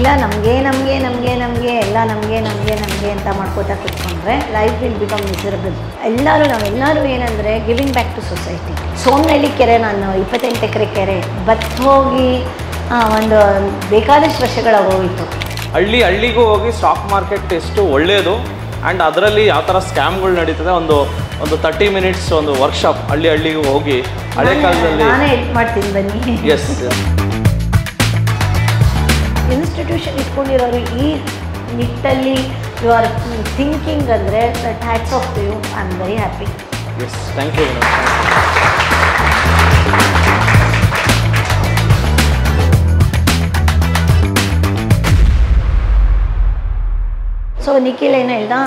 ಇಲ್ಲ ನಮಗೆ ಎಲ್ಲ ನಮಗೆ ಅಂತ ಮಾಡ್ಕೋತಾ ಕೂತ್ಕೊಂಡ್ರೆ ಲೈಫ್ ವಿಲ್ ಬಿಕಮ್ ಮಿಸರಬಲ್. ನಾವೆಲ್ಲರೂ ಏನಂದರೆ giving back to society. Somanahalli ಕೆರೆ ನಾನು 28 ಎಕರೆ ಕೆರೆ ಬತ್ತು ಹೋಗಿ ಒಂದು ಬೇಕಾದಷ್ಟು ವರ್ಷಗಳಾಗೋಯಿತು. ಹಳ್ಳಿಗೂ ಹೋಗಿ ಸ್ಟಾಕ್ ಮಾರ್ಕೆಟ್ ಎಷ್ಟು ಒಳ್ಳೆಯದು ಆ್ಯಂಡ್ ಅದರಲ್ಲಿ ಯಾವ ಥರ ಸ್ಕ್ಯಾಮ್ಗಳು ನಡೀತದೆ ಒಂದು 30 ಮಿನಿಟ್ಸ್ ಒಂದು ವರ್ಕ್ಶಾಪ್ ಹಳ್ಳಿಗೂ ಹೋಗಿ ಹಳೆ ಕಾಲದಲ್ಲಿ ನಾನೇ ಹೆಲ್ಪ್ ಮಾಡ್ತೀನಿ ಬನ್ನಿ. ಎಸ್ ಇನ್ಸ್ಟಿಟ್ಯೂಷನ್ ಇಟ್ಕೊಂಡಿರೋರು ಈ ನಿಟ್ಟಲ್ಲಿ ಯು ಆರ್ ಥಿಂಕಿಂಗ್ ಅಂದರೆ that hats off to you. I am very happy. Yes thank you. So Nikhil ಏನು ಹೇಳ್ದ,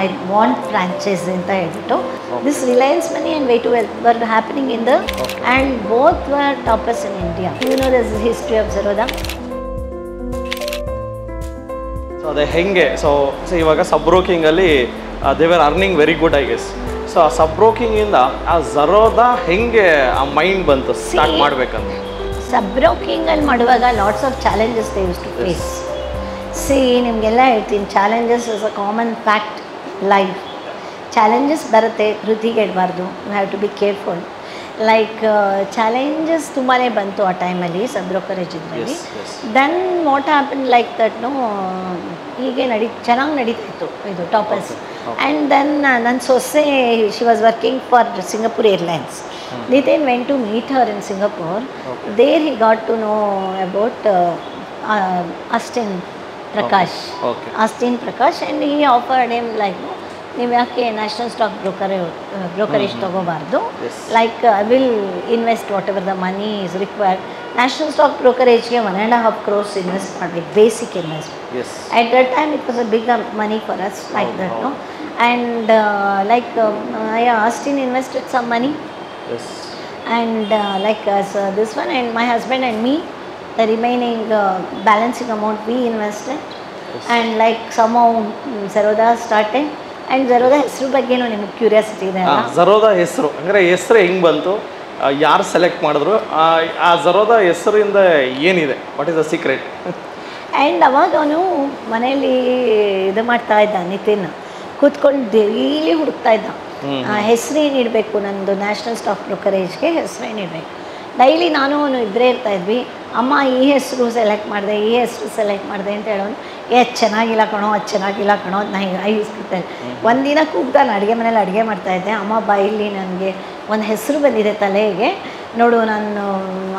ಐ ವಾಂಟ್ ಫ್ರಾಂಚೈಸ್ ಅಂತ ಹೇಳ್ಬಿಟ್ಟು this Reliance money and way to wealth were happening in the and both were toppers in India. You know this history of Zerodha. So ಅದೇ ಹೆಂಗೆ so ಇವಾಗ sub ಬ್ರೋಕಿಂಗಲ್ಲಿ they were earning very good I guess. So ಆ ಸಬ್ ಬ್ರೋಕಿಂಗಿಂದ ಆ ಝರೋದಾ ಹೆಂಗೆ ಆ mind ಬಂತು start ಮಾಡಬೇಕಂತ? ಸಬ್ ಬ್ರೋಕಿಂಗಲ್ಲಿ ಮಾಡುವಾಗ lots of challenges they use to face. ನಿಮಗೆಲ್ಲ ಹೇಳ್ತೀನಿ, challenges is a common fact life. Challenges ಬರುತ್ತೆ, ಕೃತಿಗೆಡಬಾರ್ದು. You have to be careful. Like challenges ತುಂಬಾ ಬಂತು ಆ ಟೈಮಲ್ಲಿ ಸಬ್ ಬ್ರೋಕರೇಜ್ ಇದ್ರಲ್ಲಿ. Then what happen like that ಹೀಗೆ ಚೆನ್ನಾಗಿ ನಡೀತಿತ್ತು ಇದು ಟಾಪರ್ಸ್. ಆ್ಯಂಡ್ ದೆನ್ ನನ್ನ ಸೊಸೆ she was working for Singapore airlines. Nithin went to meet her in Singapore. There he got to know about Austin Prakash. Astin Prakash, and he offered him like, ನೀವು ಯಾಕೆ national stock brokerage ತೊಗೋಬಾರ್ದು, like I will invest whatever the money is required. National stock ಬ್ರೋಕರೇಜ್ಗೆ 1.5 crores invest ಮಾಡಬೇಕು, basic investment. At that time it was a big money for us like that know. And like Astin invested some money, and like this one, and my husband and me, the remaining balancing amount we invested. And like somehow Zerodha started. And Zerodha ಹೆಸರು ಬಗ್ಗೆನೂ ನಿಮಗೆ curiosity ಇದೆ ಅಲ್ಲ? ಝರೋದಾ ಹೆಸರು ಅಂದರೆ ಹೆಸರು ಹೆಂಗೆ ಬಂತು, ಯಾರು ಸೆಲೆಕ್ಟ್ ಮಾಡಿದ್ರು, ಆ ಝರೋದಾ ಹೆಸರಿಂದ ಏನಿದೆ, what is the secret? And ಅವಾಗ ಅವನು ಮನೆಯಲ್ಲಿ ಇದು ಮಾಡ್ತಾ ಇದ್ದ, ನಿತಿನ್ ಕೂತ್ಕೊಂಡು ಡೈಲಿ ಹುಡುಕ್ತಾ ಇದ್ದ ಹೆಸರೇನಿಡಬೇಕು, ನಂದು ನ್ಯಾಷನಲ್ ಸ್ಟಾಕ್ ಬ್ರೋಕರೇಜ್ಗೆ ಹೆಸರೇನಿಡಬೇಕು. ಡೈಲಿ ನಾನು ಅವನು ಇಬ್ಬರೇ ಇರ್ತಾಯಿದ್ವಿ. ಅಮ್ಮ ಈ ಹೆಸರು ಸೆಲೆಕ್ಟ್ ಮಾಡಿದೆ, ಈ ಹೆಸರು ಸೆಲೆಕ್ಟ್ ಮಾಡಿದೆ ಅಂತ ಹೇಳೋನು, ಚೆನ್ನಾಗಿಲ್ಲ ಕಣೋ, ಅದು ಚೆನ್ನಾಗಿಲ್ಲ ಕಣೋ, ಅದು ನಾನು ಇಸ್ಕೊಳ್ತಾ ಇದ್ದೆ. ಒಂದಿನ ಕೂಗ್ತಾನೆ, ಅಡುಗೆ ಮನೇಲಿ ಅಡುಗೆ ಮಾಡ್ತಾಯಿದ್ದೆ, ಅಮ್ಮ ಬಾಯಲ್ಲಿ ನನಗೆ ಒಂದು ಹೆಸರು ಬಂದಿದೆ ತಲೆಗೆ, ನೋಡು ನಾನು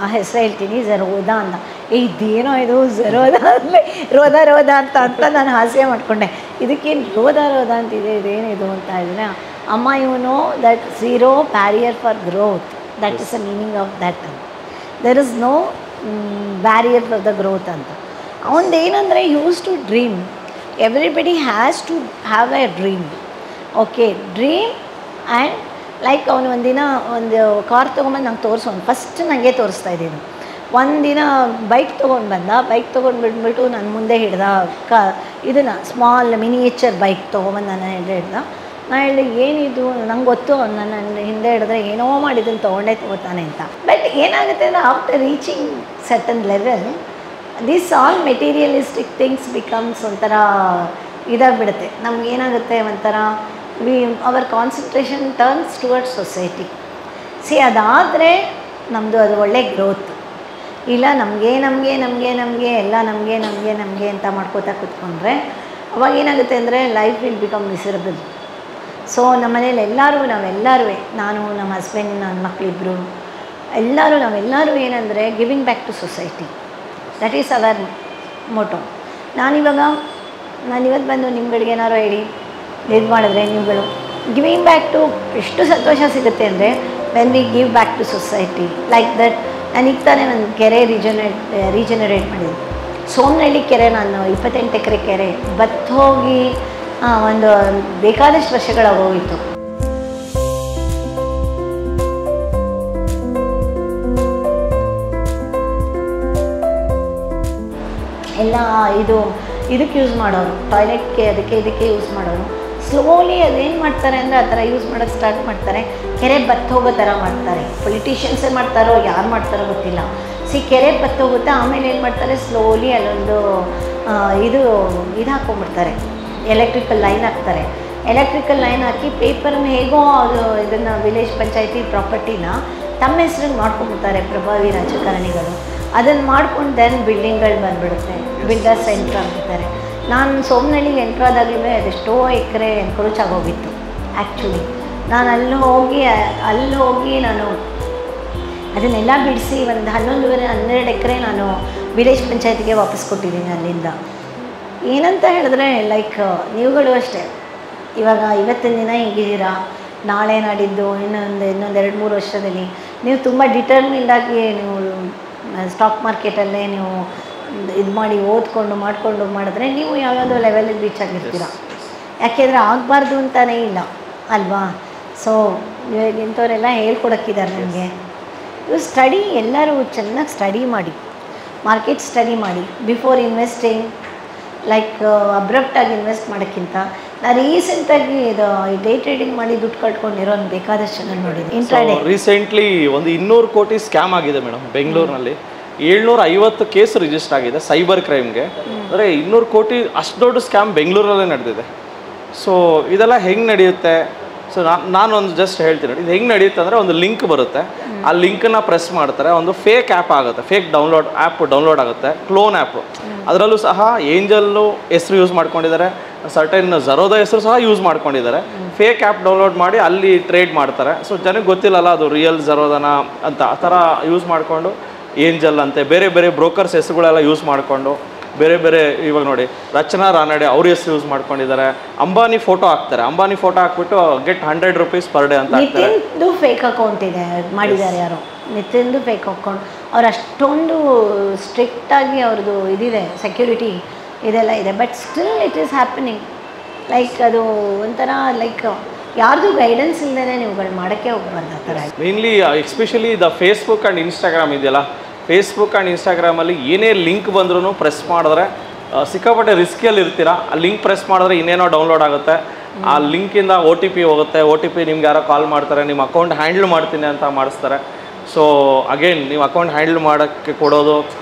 ಆ ಹೆಸರು ಹೇಳ್ತೀನಿ, ಝರೋದಾ ಅಂತ. ಇದೇನೋ ಇದು ಝರೋದಾ ಅಂದರೆ ರೋದಾ ಅಂತ ನಾನು ಹಾಸ್ಯ ಮಾಡಿಕೊಂಡೆ. ಇದಕ್ಕೇನು ರೋದಾ ಅಂತಿದೆ, ಇದೇನಿದು ಅಂತ ಇದ್ರೆ, ಅಮ್ಮ you know that zero barrier for growth, that is the meaning of that ಅಂತ. There is no barrier for the growth ಅಂತ. ಅವನದೇನಂದರೆ use to dream. Everybody has to have a dream. Okay, dream. And like ಅವನು ಒಂದಿನ ಒಂದು car ತೊಗೊಂಬಂದು ನಂಗೆ ತೋರಿಸೋನು, first ನನಗೆ ತೋರಿಸ್ತಾ ಇದ್ದೀನಿ. ಒಂದಿನ ಬೈಕ್ ತೊಗೊಂಡು ಬಂದ, ಬೈಕ್ ತೊಗೊಂಡ್ಬಿಟ್ಟು ನನ್ನ ಮುಂದೆ ಹಿಡ್ದ, ಇದನ್ನು ಸ್ಮಾಲ್ ಮಿನಿಯೇಚರ್ ಬೈಕ್ ತೊಗೊಂಬಂದು ನನ್ನ ಹಿಡ್ದ. ನಾನು ಹೇಳಿದೆ, ಏನಿದು, ನಂಗೆ ಗೊತ್ತು ನನ್ನ ಹಿಂದೆ ಹಿಡಿದ್ರೆ ಏನೋ ಮಾಡಿದ್ದನ್ನು ತೊಗೋತಾನೆ ಅಂತ. ಬಟ್ ಏನಾಗುತ್ತೆ ಅಂದರೆ after reaching certain level this all materialistic things becomes ಒಂಥರ ಇದಾಗಿಬಿಡುತ್ತೆ. ನಮಗೇನಾಗುತ್ತೆ ಒಂಥರ our concentration turns towards society. ಅದಾದರೆ ನಮ್ಮದು ಅದು ಒಳ್ಳೆ ಗ್ರೋತ್. ಇಲ್ಲ ನಮಗೆ ಎಲ್ಲ ನಮಗೆ ಅಂತ ಮಾಡ್ಕೋತಾ ಕೂತ್ಕೊಂಡ್ರೆ ಅವಾಗ ಏನಾಗುತ್ತೆ ಅಂದರೆ life will become miserable. So ನಮ್ಮ ಮನೇಲಿ ನಾವೆಲ್ಲರೂ ನಾನು, ನಮ್ಮ ಹಸ್ಬೆಂಡ್, ನನ್ನ ಮಕ್ಕಳಿಬ್ಬರು ನಾವೆಲ್ಲರೂ ಏನಂದರೆ giving back to society. That is our motto. ನಾನಿವತ್ತು ಬಂದು ನಿಮ್ಗಳಿಗೆ ಏನಾರು ಹೇಳಿ ಇದು ಮಾಡಿದ್ರೆ ನೀವುಗಳು ಗಿವಿಂಗ್ ಬ್ಯಾಕ್ ಟು ಎಷ್ಟು ಸಂತೋಷ ಸಿಗುತ್ತೆ ಅಂದರೆ when we give back to society like that. ನನಗೆ ತಾನೇ ಒಂದು ಕೆರೆ ರೀಜನರೇಟ್ ಮಾಡಿದ್ದೆ. ಸೋಮನಹಳ್ಳಿ ಕೆರೆ ನಾನು 28 ಎಕರೆ ಕೆರೆ ಬತ್ತು ಹೋಗಿ ಒಂದು ಬೇಕಾದಷ್ಟು ವರ್ಷಗಳಾಗೋಯಿತು. ಎಲ್ಲ ಇದಕ್ಕೆ ಯೂಸ್ ಮಾಡೋರು, ಟಾಯ್ಲೆಟ್ಗೆ ಇದಕ್ಕೆ ಯೂಸ್ ಮಾಡೋರು. ಸ್ಲೋಲಿ ಅದೇನು ಮಾಡ್ತಾರೆ ಅಂದರೆ ಆ ಥರ ಯೂಸ್ ಮಾಡೋಕ್ಕೆ ಸ್ಟಾರ್ಟ್ ಮಾಡ್ತಾರೆ. ಕೆರೆ ಬತ್ತು ಹೋಗೋ ಥರ ಮಾಡ್ತಾರೆ. ಪೊಲಿಟಿಷಿಯನ್ಸೇ ಮಾಡ್ತಾರೋ ಯಾರು ಮಾಡ್ತಾರೋ ಗೊತ್ತಿಲ್ಲ. ಕೆರೆ ಬತ್ತು ಹೋಗುತ್ತೆ. ಆಮೇಲೆ ಏನು ಮಾಡ್ತಾರೆ, ಸ್ಲೋಲಿ ಅಲ್ಲೊಂದು ಇದು ಹಾಕ್ಕೊಂಡ್ಬಿಡ್ತಾರೆ, ಎಲೆಕ್ಟ್ರಿಕಲ್ ಲೈನ್ ಹಾಕ್ತಾರೆ. ಎಲೆಕ್ಟ್ರಿಕಲ್ ಲೈನ್ ಹಾಕಿ ಪೇಪರ್ನ ಹೇಗೋ ಅದು ಇದನ್ನು ವಿಲೇಜ್ ಪಂಚಾಯತಿ ಪ್ರಾಪರ್ಟಿನ ತಮ್ಮ ಹೆಸ್ರಿಗೆ ಮಾಡ್ಕೊಂಡ್ಬಿಡ್ತಾರೆ ಪ್ರಭಾವಿ ರಾಜಕಾರಣಿಗಳು. ಅದನ್ನು ಮಾಡ್ಕೊಂಡು ದೆನ್ ಬಿಲ್ಡಿಂಗ್ಗಳು ಬಂದುಬಿಡುತ್ತೆ, ಬಿಲ್ಡರ್ಸ್ ಎಂಟ್ರ್ ಆಗ್ಬಿಡ್ತಾರೆ. ನಾನು ಸೋಮನಹಳ್ಳಿಗೆ ಎಂಟ್ರಾದಾಗಲೂ ಅದೆಷ್ಟೋ ಎಕರೆ ಎನ್ಕ್ರೋಚ್ ಆಗೋಗಿತ್ತು. ಆ್ಯಕ್ಚುಲಿ ನಾನು ಅಲ್ಲಿ ಹೋಗಿ ನಾನು ಅದನ್ನೆಲ್ಲ ಬಿಡಿಸಿ ಒಂದು 11-12 ಎಕರೆ ನಾನು ವಿಲೇಜ್ ಪಂಚಾಯತಿಗೆ ವಾಪಸ್ ಕೊಟ್ಟಿದ್ದೀನಿ ಅಲ್ಲಿಂದ. ಏನಂತ ಹೇಳಿದ್ರೆ ಲೈಕ್ ನೀವುಗಳು ಅಷ್ಟೇ, ಇವಾಗ ಇವತ್ತಿನ ದಿನ ಹೀಗಿದ್ದೀರಾ, ನಾಳೆ ನಾಡಿದ್ದು ಇನ್ನೊಂದು 2-3 ವರ್ಷದಲ್ಲಿ ನೀವು ತುಂಬ ಡಿಟರ್ಮಿಂಡಾಗಿ ನೀವು ಸ್ಟಾಕ್ ಮಾರ್ಕೆಟಲ್ಲೇ ನೀವು ಇದು ಮಾಡಿ ಓದ್ಕೊಂಡು ಮಾಡಿದ್ರೆ ನೀವು ಯಾವುದೋ ಲೆವೆಲಿಗೆ ರೀಚ್ ಆಗಿರ್ತೀರ. ಯಾಕೆಂದರೆ ಆಗಬಾರ್ದು ಅಂತಲೇ ಇಲ್ಲ ಅಲ್ವಾ. ಸೊ ಇವಾಗ ಇಂಥವರೆಲ್ಲ ಹೇಳ್ಕೊಡಕ್ಕಿದ್ದಾರೆ ನನಗೆ. ಇವು ಸ್ಟಡಿ, ಎಲ್ಲರೂ ಚೆನ್ನಾಗಿ ಸ್ಟಡಿ ಮಾಡಿ, ಮಾರ್ಕೆಟ್ ಸ್ಟಡಿ ಮಾಡಿ ಬಿಫೋರ್ ಇನ್ವೆಸ್ಟಿಂಗ್. ಲೈಕ್ ಅಬ್ರಪ್ಟಾಗಿ ಇನ್ವೆಸ್ಟ್ ಮಾಡೋಕ್ಕಿಂತ ನಾನು ರೀಸೆಂಟಾಗಿ ಇದು ಡೇ ಟ್ರೇಡಿಂಗ್ ಮಾಡಿ ದುಡ್ಡು ಕಟ್ಕೊಂಡಿರೋ ಬೇಕಾದಷ್ಟು ಜನ ನೋಡಿದ್ದೀನಿ. ಇಂಟ್ರಾಡೇ ರೀಸೆಂಟ್ಲಿ ಒಂದು 200 ಕೋಟಿ ಸ್ಕ್ಯಾಮ್ ಆಗಿದೆ ಮೇಡಮ್ ಬೆಂಗಳೂರಿನಲ್ಲಿ. 750 ಕೇಸ್ ರಿಜಿಸ್ಟರ್ ಆಗಿದೆ ಸೈಬರ್ ಕ್ರೈಮ್ಗೆ. ಅಂದರೆ 200 ಕೋಟಿ ಅಷ್ಟು ದೊಡ್ಡ ಸ್ಕ್ಯಾಮ್ ಬೆಂಗಳೂರಲ್ಲೇ ನಡೆದಿದೆ. ಸೊ ಇದೆಲ್ಲ ಹೆಂಗೆ ನಡೆಯುತ್ತೆ? ಸೊ ನಾನೊಂದು ಜಸ್ಟ್ ಹೇಳ್ತೀನಿ ನೋಡಿ, ಇದು ಹೆಂಗೆ ನಡೆಯುತ್ತೆ ಅಂದರೆ ಒಂದು ಲಿಂಕ್ ಬರುತ್ತೆ, ಆ ಲಿಂಕನ್ನು ಪ್ರೆಸ್ ಮಾಡ್ತಾರೆ, ಒಂದು ಫೇಕ್ ಆ್ಯಪ್ ಆಗುತ್ತೆ, ಫೇಕ್ ಆ್ಯಪ್ ಡೌನ್ಲೋಡ್ ಆಗುತ್ತೆ, ಕ್ಲೋನ್ ಆ್ಯಪು. ಅದರಲ್ಲೂ ಸಹ ಏಂಜಲ್ಲು ಹೆಸರು ಯೂಸ್ ಮಾಡ್ಕೊಂಡಿದ್ದಾರೆ, ಸರ್ಟೈನ್ ಝರೋದ ಹೆಸರು ಸಹ ಯೂಸ್ ಮಾಡ್ಕೊಂಡಿದ್ದಾರೆ. ಫೇಕ್ ಆ್ಯಪ್ ಡೌನ್ಲೋಡ್ ಮಾಡಿ ಅಲ್ಲಿ ಟ್ರೇಡ್ ಮಾಡ್ತಾರೆ. ಸೊ ಜನಕ್ಕೆ ಗೊತ್ತಿಲ್ಲಲ್ಲ ಅದು ರಿಯಲ್ ಝರೋದನ ಅಂತ. ಆ ಥರ ಯೂಸ್ ಮಾಡಿಕೊಂಡು ಏಂಜಲ್ ಅಂತೆ ಬೇರೆ ಬೇರೆ ಬ್ರೋಕರ್ಸ್ ಹೆಸರುಗಳೆಲ್ಲ ಯೂಸ್ ಮಾಡಿಕೊಂಡು ಬೇರೆ ಇವಾಗ ನೋಡಿ ರಚನಾ ರಾನಡೆ ಅವ್ರ ಹೆಸರು ಯೂಸ್ ಮಾಡ್ಕೊಂಡಿದ್ದಾರೆ. ಅಂಬಾನಿ ಫೋಟೋ ಹಾಕ್ತಾರೆ, ಅಂಬಾನಿ ಫೋಟೋ ಹಾಕ್ಬಿಟ್ಟು ಗೆಟ್ 100 ರೂಪೀಸ್ ಪರ್ ಡೇ ಅಂತ ಹಾಕ್ತಾರೆ. ನಿತಿನ್ದು ಫೇಕ್ ಅಕೌಂಟ್ ಇದೆ ಮಾಡಿದ್ದಾರೆ ಯಾರೋ, ನಿತಿನ್ದು ಫೇಕ್ ಅಕೌಂಟ್. ಅವ್ರು ಅಷ್ಟೊಂದು ಸ್ಟ್ರಿಕ್ಟಾಗಿ ಅವ್ರದ್ದು ಇದಿದೆ, ಸೆಕ್ಯೂರಿಟಿ ಇದೆಲ್ಲ ಇದೆ. But still it is happening. Like ಅದು ಒಂಥರ ಲೈಕ್ ಯಾರ್ದು ಗೈಡೆನ್ಸ್ ಇಲ್ಲದೇ ನೀವುಗಳು ಮಾಡೋಕ್ಕೆ ಹೋಗ್ಬಾರ್ದು ಆ ಥರ. Mainly especially the Facebook and Instagram ಇದೆಯಲ್ಲ, ಫೇಸ್ಬುಕ್ ಆ್ಯಂಡ್ ಇನ್ಸ್ಟಾಗ್ರಾಮಲ್ಲಿ ಏನೇ ಲಿಂಕ್ ಬಂದ್ರೂ ಪ್ರೆಸ್ ಮಾಡಿದ್ರೆ ಸಿಕ್ಕಾಪಟ್ಟೆ ರಿಸ್ಕಿಯಲ್ಲಿ ಇರ್ತೀರ. ಆ ಲಿಂಕ್ ಪ್ರೆಸ್ ಮಾಡಿದ್ರೆ ಇನ್ನೇನೋ ಡೌನ್ಲೋಡ್ ಆಗುತ್ತೆ, ಆ ಲಿಂಕಿಂದ OTP ಹೋಗುತ್ತೆ, OTP ನಿಮ್ಗೆ ಯಾರೋ ಕಾಲ್ ಮಾಡ್ತಾರೆ, ನಿಮ್ಮ ಅಕೌಂಟ್ ಹ್ಯಾಂಡಲ್ ಮಾಡ್ತೀನಿ ಅಂತ ಮಾಡಿಸ್ತಾರೆ. ಸೊ ಅಗೇನ್ ನೀವು ಅಕೌಂಟ್ ಹ್ಯಾಂಡಲ್ ಮಾಡೋಕ್ಕೆ ಕೊಡೋದು,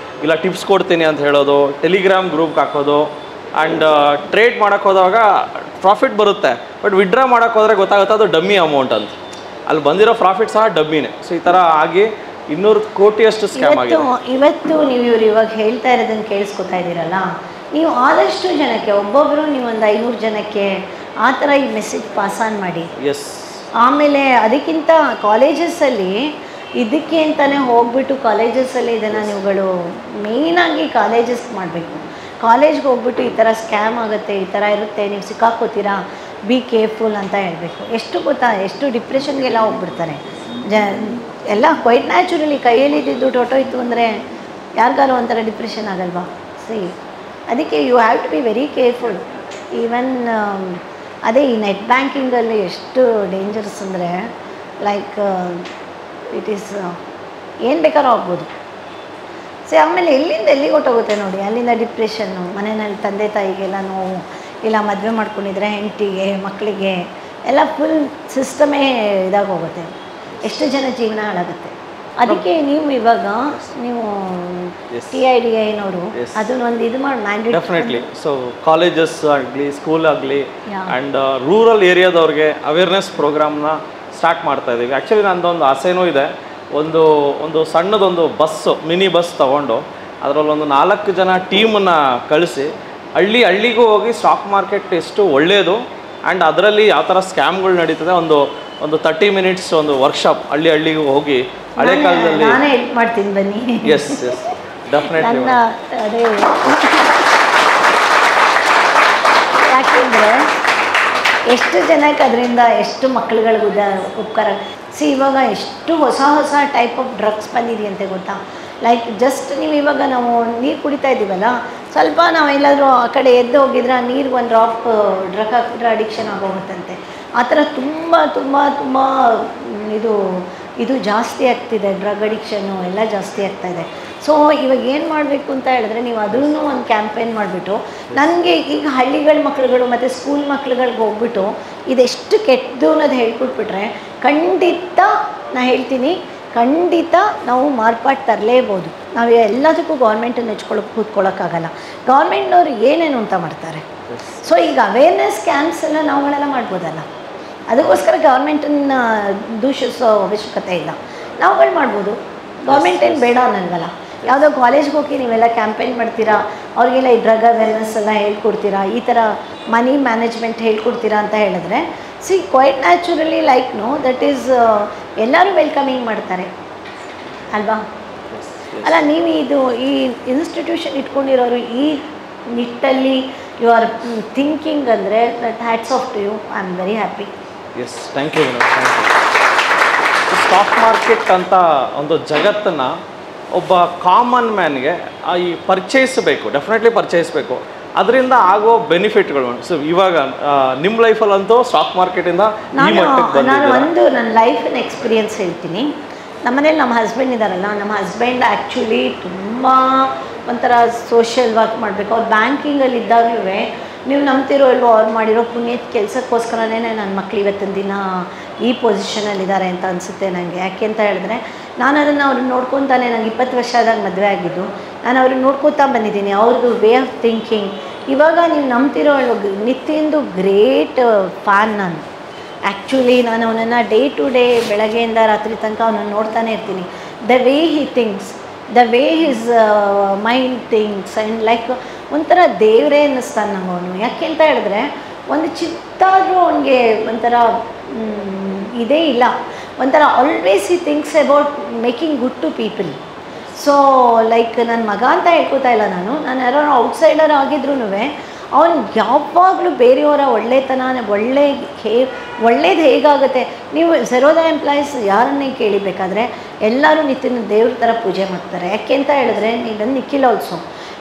ಇಲ್ಲ ಟಿಪ್ಸ್ ಕೊಡ್ತೀನಿ ಅಂತ ಹೇಳೋದು, ಟೆಲಿಗ್ರಾಮ್ ಗ್ರೂಪ್ಗೆ ಹಾಕೋದು. ಆ್ಯಂಡ್ ಟ್ರೇಡ್ ಮಾಡೋಕ್ಕೆ ಹೋದಾಗ ಪ್ರಾಫಿಟ್ ಬರುತ್ತೆ, ಬಟ್ ವಿಡ್ರಾ ಮಾಡೋಕ್ಕೆ ಹೋದರೆ ಗೊತ್ತಾಗುತ್ತೆ ಅದು ಡಮ್ಮಿ ಅಮೌಂಟ್ ಅಂತ. ಅಲ್ಲಿ ಬಂದಿರೋ ಪ್ರಾಫಿಟ್ ಸಹ ಡಮ್ಮಿನೇ. ಸೊ ಈ ಥರ ಆಗಿ 200 ಕೋಟಿಯಷ್ಟು ಸ್ಕ್ಯಾಮ್ ಆಗಿದೆ. ಇವತ್ತು ನೀವು ಇವಾಗ ಹೇಳ್ತಾ ಇರೋದನ್ನು ಕೇಳಿಸ್ಕೊತಾ ಇದ್ದೀರಲ್ಲ, ನೀವು ಆದಷ್ಟು ಜನಕ್ಕೆ ಒಬ್ಬೊಬ್ಬರು ನೀವು ಒಂದು 500 ಜನಕ್ಕೆ ಆ ಥರ ಈ ಮೆಸೇಜ್ ಪಾಸ್ ಆನ್ ಮಾಡಿ. ಎಸ್. ಆಮೇಲೆ ಅದಕ್ಕಿಂತ ಕಾಲೇಜಸ್ಸಲ್ಲಿ ಇದಕ್ಕೆ ಅಂತಲೇ ಹೋಗ್ಬಿಟ್ಟು ಕಾಲೇಜಸ್ಸಲ್ಲಿ ಇದನ್ನು ನೀವುಗಳು ಮೇಯ್ನಾಗಿ ಕಾಲೇಜಸ್ಗೆ ಮಾಡಬೇಕು. ಕಾಲೇಜ್ಗೆ ಹೋಗ್ಬಿಟ್ಟು ಈ ಥರ ಸ್ಕ್ಯಾಮ್ ಆಗುತ್ತೆ, ಈ ಥರ ಇರುತ್ತೆ, ನೀವು ಸಿಕ್ಕಾಕೋತೀರಾ, ಬಿ ಕೇರ್ಫುಲ್ ಅಂತ ಹೇಳಬೇಕು. ಎಷ್ಟು ಗೊತ್ತಾ, ಎಷ್ಟು ಡಿಪ್ರೆಷನ್ಗೆಲ್ಲ ಹೋಗ್ಬಿಡ್ತಾರೆ ಎಲ್ಲ ಕ್ವೈಟ್ ನ್ಯಾಚುರಲಿ. ಕೈಯಲ್ಲಿದ್ದು ಹೊಟ್ಟೋಯ್ತು ಅಂದರೆ ಯಾರಿಗಾರು ಒಂಥರ ಡಿಪ್ರೆಷನ್ ಆಗಲ್ವಾ? ಅದಕ್ಕೆ you have to be very careful. Even ಅದೇ ಈ ನೆಟ್ ಬ್ಯಾಂಕಿಂಗಲ್ಲಿ ಎಷ್ಟು ಡೇಂಜರಸ್ ಅಂದರೆ ಲೈಕ್ ಇಟ್ ಈಸ್ ಏನು ಬೇಕಾದ್ರೂ ಆಗ್ಬೋದು. ಆಮೇಲೆ ಎಲ್ಲಿಂದ ಎಲ್ಲಿಗೆ ಹೊಟ್ಟೋಗುತ್ತೆ ನೋಡಿ, ಅಲ್ಲಿಂದ ಡಿಪ್ರೆಷನ್ನು, ಮನೆಯಲ್ಲಿ ತಂದೆ ತಾಯಿಗೆಲ್ಲ ನೋವು, ಇಲ್ಲ ಮದುವೆ ಮಾಡ್ಕೊಂಡಿದ್ರೆ ಹೆಂಡತಿಗೆ ಮಕ್ಕಳಿಗೆ ಎಲ್ಲ ಫುಲ್ ಸಿಸ್ಟಮೇ ಇದಾಗೋಗುತ್ತೆ. ಎಷ್ಟು ಜನ ಜೀವನ ಹಾಳಾಗುತ್ತೆ. ಅದಕ್ಕೆ ನೀವು ಇವಾಗ ನೀವು TIDIನವರು ಅದನ್ನೊಂದು ಇದು ಮಾಡಿ ಮ್ಯಾಂಡೇಟ್ ಡೆಫಿನೆಟ್ಲಿ. ಸೊ ಕಾಲೇಜಸ್ ಆಗಲಿ ಸ್ಕೂಲ್ ಆಗಲಿ ಆ್ಯಂಡ್ ರೂರಲ್ ಏರಿಯಾದವ್ರಿಗೆ ಅವೇರ್ನೆಸ್ ಪ್ರೋಗ್ರಾಮ್ನ ಸ್ಟಾರ್ಟ್ ಮಾಡ್ತಾ ಇದ್ದೀವಿ. ಆ್ಯಕ್ಚುಲಿ ನಂದೊಂದು ಆಸೆನೂ ಇದೆ, ಒಂದು ಸಣ್ಣದೊಂದು ಬಸ್ಸು, ಮಿನಿ ಬಸ್ ತೊಗೊಂಡು ಅದರಲ್ಲೊಂದು 4 ಜನ ಟೀಮನ್ನು ಕಳಿಸಿ ಹಳ್ಳಿಗೂ ಹೋಗಿ ಸ್ಟಾಕ್ ಮಾರ್ಕೆಟ್ ಎಷ್ಟು ಒಳ್ಳೆಯದು ಆ್ಯಂಡ್ ಅದರಲ್ಲಿ ಯಾವ ಥರ ಸ್ಕ್ಯಾಮ್ಗಳು ನಡೀತದೆ ಒಂದು 30 ಮಿನಿಟ್ಸ್ ಒಂದು ವರ್ಕ್ಶಾಪ್ ಹಳ್ಳಿಗೂ ಹೋಗಿ ಹಳೆ ಕಾಲದಲ್ಲಿ ನಾನೇ ಹೆಲ್ಪ್ ಮಾಡ್ತೀನಿ ಬನ್ನಿ. Yes definitely. ಅದೇ ಯಾಕೆಂದರೆ ಎಷ್ಟು ಜನಕ್ಕೆ ಅದರಿಂದ ಎಷ್ಟು ಮಕ್ಕಳುಗಳಿಗೆ ಉಪಕಾರ. ಇವಾಗ ಎಷ್ಟು ಹೊಸ ಟೈಪ್ ಆಫ್ ಡ್ರಗ್ಸ್ ಬಂದಿದೆಯಂತೆ ಗೊತ್ತಾ. ಲೈಕ್ ಜಸ್ಟ್ ನೀವು ಇವಾಗ ನಾವು ನೀರು ಕುಡಿತಾ ಇದ್ದೀವಲ್ಲ, ಸ್ವಲ್ಪ ನಾವೆಲ್ಲಾದರೂ ಆ ಕಡೆ ಎದ್ದು ಹೋಗಿದ್ರೆ ಆ ನೀರಿಗೆ ಒಂದು ಡ್ರಾಪ್ ಡ್ರಗ್ ಹಾಕಿದ್ರೆ ಅಡಿಕ್ಷನ್ ಆಗೋಗುತ್ತಂತೆ. ಆ ಥರ ತುಂಬ ತುಂಬ ತುಂಬ ಇದು ಜಾಸ್ತಿ ಆಗ್ತಿದೆ. ಡ್ರಗ್ ಅಡಿಕ್ಷನ್ನು ಎಲ್ಲ ಜಾಸ್ತಿ ಆಗ್ತಾಯಿದೆ. ಸೊ ಇವಾಗ ಏನು ಮಾಡಬೇಕು ಅಂತ ಹೇಳಿದ್ರೆ, ನೀವು ಅದನ್ನು ಒಂದು ಕ್ಯಾಂಪೇನ್ ಮಾಡಿಬಿಟ್ಟು, ನನಗೆ ಈಗ ಹಳ್ಳಿಗಳ ಮಕ್ಳುಗಳು ಮತ್ತು ಸ್ಕೂಲ್ ಮಕ್ಳುಗಳಿಗೆ ಹೋಗ್ಬಿಟ್ಟು ಇದೆಷ್ಟು ಕೆಟ್ಟದು ಅನ್ನೋದು ಹೇಳ್ಕೊಟ್ಬಿಟ್ರೆ ಖಂಡಿತ ನಾನು ಹೇಳ್ತೀನಿ, ಖಂಡಿತ ನಾವು ಮಾರ್ಪಾಡು ತರಲೇಬೋದು. ನಾವು ಎಲ್ಲದಕ್ಕೂ ಗೌರ್ಮೆಂಟನ್ನು ಕೂತ್ಕೊಳ್ಳೋಕ್ಕಾಗಲ್ಲ. ಗೌರ್ಮೆಂಟ್ನವ್ರು ಏನೇನು ಅಂತ ಮಾಡ್ತಾರೆ. ಸೊ ಈಗ ಅವೇರ್ನೆಸ್ ಕ್ಯಾಂಪ್ಸ್ ಎಲ್ಲ ನಾವುಗಳೆಲ್ಲ ಮಾಡ್ಬೋದಲ್ಲ. ಅದಕ್ಕೋಸ್ಕರ ಗೌರ್ಮೆಂಟನ್ನು ದೂಷಿಸೋ ಅವಶ್ಯಕತೆ ಇಲ್ಲ, ನಾವುಗಳು ಮಾಡ್ಬೋದು. ಗೌರ್ಮೆಂಟ್ ಏನು ಬೇಡ ಅನ್ನಲ್ವಲ್ಲ. ಯಾವುದೋ ಕಾಲೇಜ್ಗೆ ಹೋಗಿ ನೀವೆಲ್ಲ ಕ್ಯಾಂಪೇನ್ ಮಾಡ್ತೀರಾ, ಅವ್ರಿಗೆಲ್ಲ ಈ ಡ್ರಗ್ ಅವೇರ್ನೆಸ್ ಎಲ್ಲ ಹೇಳ್ಕೊಡ್ತೀರಾ, ಈ ಥರ ಮನಿ ಮ್ಯಾನೇಜ್ಮೆಂಟ್ ಹೇಳ್ಕೊಡ್ತೀರಾ ಅಂತ ಹೇಳಿದ್ರೆ quite naturally like that is ಎಲ್ಲರೂ ವೆಲ್ಕಮಿಂಗ್ ಮಾಡ್ತಾರೆ ಅಲ್ವಾ. ಅಲ್ಲ, ನೀವು ಈ ಇನ್ಸ್ಟಿಟ್ಯೂಷನ್ ಇಟ್ಕೊಂಡಿರೋರು ಈ ನಿಟ್ಟಲ್ಲಿ ಯು ಆರ್ ಥಿಂಕಿಂಗ್ ಅಂದರೆ that hats off to you. I am very happy. Yes, thank you madam. Stock market ಅಂತ ಒಂದು ಜಗತ್ತನ್ನು ಒಬ್ಬ ಕಾಮನ್ ಮ್ಯಾನ್ಗೆ ಈ ಪರ್ಚೇಸ್ಬೇಕು, ಡೆಫಿನೆಟ್ಲಿ ಪರ್ಚೇಸ್ಬೇಕು. ಅದರಿಂದ ಆಗೋ ಬೆನಿಫಿಟ್ಗಳು. ಸೊ ಇವಾಗ ನಿಮ್ಮ ಲೈಫಲ್ಲಂತೂ ಸ್ಟಾಕ್ ಮಾರ್ಕೆಟಿಂದ ನಾನು ನನ್ನ ಲೈಫಿನ ಎಕ್ಸ್ಪೀರಿಯನ್ಸ್ ಹೇಳ್ತೀನಿ. ನಮ್ಮನೇಲಿ ನಮ್ಮ ಹಸ್ಬೆಂಡ್ ಇದ್ದಾರಲ್ಲ, ನಮ್ಮ ಹಸ್ಬೆಂಡ್ ಆ್ಯಕ್ಚುಲಿ ತುಂಬ ಒಂಥರ ಸೋಷಿಯಲ್ ವರ್ಕ್ ಮಾಡಬೇಕು. ಅವ್ರು ಬ್ಯಾಂಕಿಂಗಲ್ಲಿ ಇದ್ದಾಗಲೂ ನೀವು ನಂಬ್ತಿರೋ ಇಲ್ವೋ ಅವ್ರು ಮಾಡಿರೋ ಪುಣ್ಯದ ಕೆಲಸಕ್ಕೋಸ್ಕರನೇ ನನ್ನ ಮಕ್ಳು ಇವತ್ತಿನ ದಿನ ಈ ಪೊಸಿಷನಲ್ಲಿದ್ದಾರೆ ಅಂತ ಅನಿಸುತ್ತೆ ನನಗೆ. ಯಾಕೆ ಅಂತ ಹೇಳಿದ್ರೆ ನಾನು ಅದನ್ನು ಅವ್ರನ್ನ ನೋಡ್ಕೊತಾನೆ, ನನಗೆ 20 ವರ್ಷ ಆದಾಗ ಮದುವೆ ಆಗಿದ್ದು, ನಾನು ಅವ್ರನ್ನ ನೋಡ್ಕೊತಾ ಬಂದಿದ್ದೀನಿ. ಅವ್ರದ್ದು ವೇ ಆಫ್ ಥಿಂಕಿಂಗ್ ಇವಾಗ ನೀವು ನಂಬ್ತಿರೋ ನಿತಿನ್ದು ಗ್ರೇಟ್ ಫ್ಯಾನ್ ನಾನು. ಆ್ಯಕ್ಚುಲಿ ನಾನು ಅವನನ್ನು ಡೇ ಟು ಡೇ ಬೆಳಗ್ಗೆಯಿಂದ ರಾತ್ರಿ ತನಕ ಅವನನ್ನು ನೋಡ್ತಾನೆ ಇರ್ತೀನಿ. The way he thinks, the way his mind thinks and like ಒಂಥರ ದೇವರೇ ಅನ್ನಿಸ್ತಾನೆ ನಂಗೆ ಅವನು. ಯಾಕೆ ಅಂತ ಹೇಳಿದ್ರೆ ಒಂದು ಚಿತ್ತಾದರೂ ಅವನಿಗೆ ಒಂಥರ ಇದೇ ಇಲ್ಲ, ಒಂಥರ always he thinks about making good to people. So like ನನ್ನ ಮಗ ಅಂತ ಹೇಳ್ಕೊತಾ ಇಲ್ಲ ನಾನು ಯಾರೋ ಔಟ್ಸೈಡರ್ ಆಗಿದ್ರೂ ಅವನು ಯಾವಾಗಲೂ ಬೇರೆಯವರ ಒಳ್ಳೆತನ ಒಳ್ಳೇದು ಹೇಗಾಗುತ್ತೆ. ನೀವು ಝೆರೋದಾ ಎಂಪ್ಲಾಯೀಸ್ ಯಾರನ್ನೇ ಕೇಳಿಬೇಕಾದ್ರೆ ಎಲ್ಲರೂ ನಿತಿನ್ ದೇವ್ರ ಥರ ಪೂಜೆ ಮಾಡ್ತಾರೆ. ಯಾಕೆ ಅಂತ ಹೇಳಿದ್ರೆ ಈಗ ನಿಖಿಲ್ ಆಲ್ಸೋ,